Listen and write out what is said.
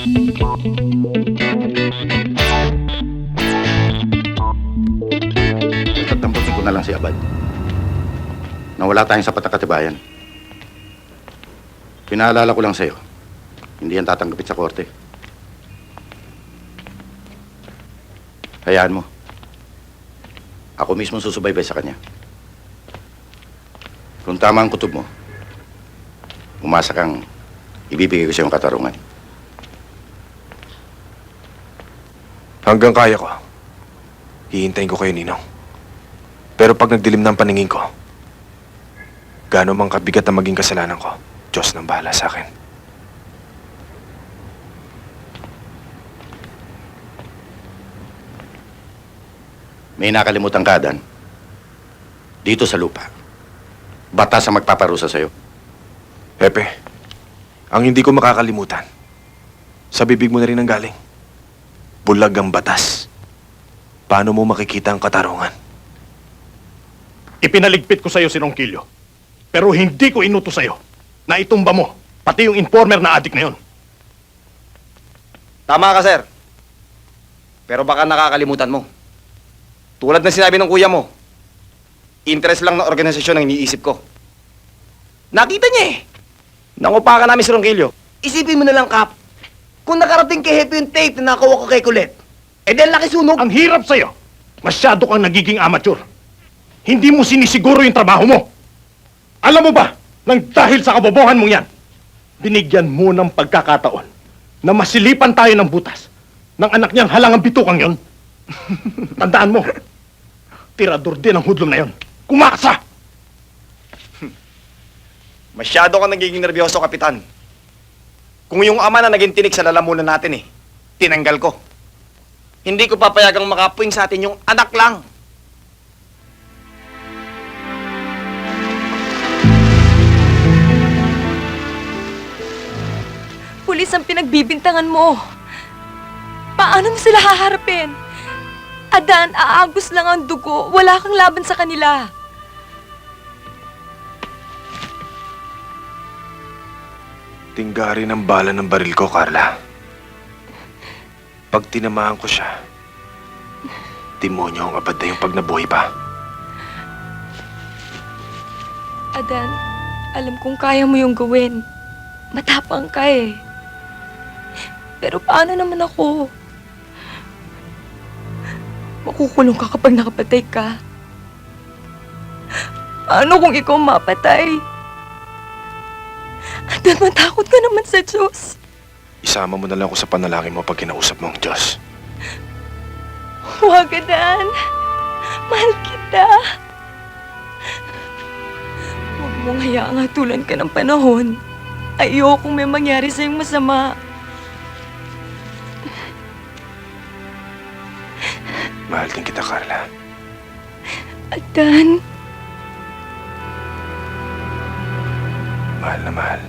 Tatampusin ko na lang si Abad na wala tayong sapat na katibayan. Pinaalala ko lang sa'yo, hindi yan tatanggapin sa korte. Hayaan mo. Ako mismo susubaybay sa kanya. Kung tama ang kutob mo, umasa kang ibibigay ko sa iyong katarungan. Hanggang kaya ko. Hihintayin ko kayo, Ninong. Pero pag nagdilim ng paningin ko, gaano mang kabigat na maging kasalanan ko, Diyos nang bahala sa akin. May nakalimutan ka, Dan. Dito sa lupa. Batas ang magpaparusa sa'yo. Pepe, ang hindi ko makakalimutan, sa bibig mo na rin ang galing. Bulag ang batas. Paano mo makikita ang katarungan? Ipinaligpit ko sa'yo si Ronquillo. Pero hindi ko inutos sa'yo na itumba mo, pati yung informer na adik na yon. Tama ka, sir. Pero baka nakakalimutan mo. Tulad na sinabi ng kuya mo, interest lang ng organisasyon ang iniisip ko. Nakita niya eh. Nangupakan namin si Ronquillo. Isipin mo na lang, Kap. Kung nakarating kay Hepe yung tape na nakakuha ko kay Colette, dahil laki sunog. Ang hirap sa'yo. Masyado kang nagiging amateur. Hindi mo sinisiguro yung trabaho mo. Alam mo ba, nang dahil sa kabobohan mong yan, binigyan mo ng pagkakataon na masilipan tayo ng butas ng anak niyang halangang bitukang yon. Tandaan mo, tirador din ang hudlom na yon. Kumakasa! Masyado kang nagiging nervyoso, Kapitan. Kung yung ama na naging tinik sa lalamunan natin eh, tinanggal ko. Hindi ko papayagang makapuwing sa atin yung anak lang. Pulis ang pinagbibintangan mo. Paano mo sila haharapin? Adan, aagos lang ang dugo. Wala kang laban sa kanila. Tinggarin ang bala ng baril ko, Carla. Pag tinamaan ko siya, demonyo ang abad na yung pag nabuhay pa. Adan, alam kong kaya mo yung gawin. Matapang ka eh. Pero paano naman ako? Makukulong ka kapag nakapatay ka. Paano kung ikaw mapatay? Adan, matakot ka naman sa Diyos. Isama mo na lang ako sa panalangin mo pag kinausap mo ang Diyos. Huwag, Adan. Mahal kita. Huwag mong hayaang hatulan ka ng panahon. Ayokong may mangyari sa'yong masama. Mahal din kita, Carla. Adan. Mahal na mahal.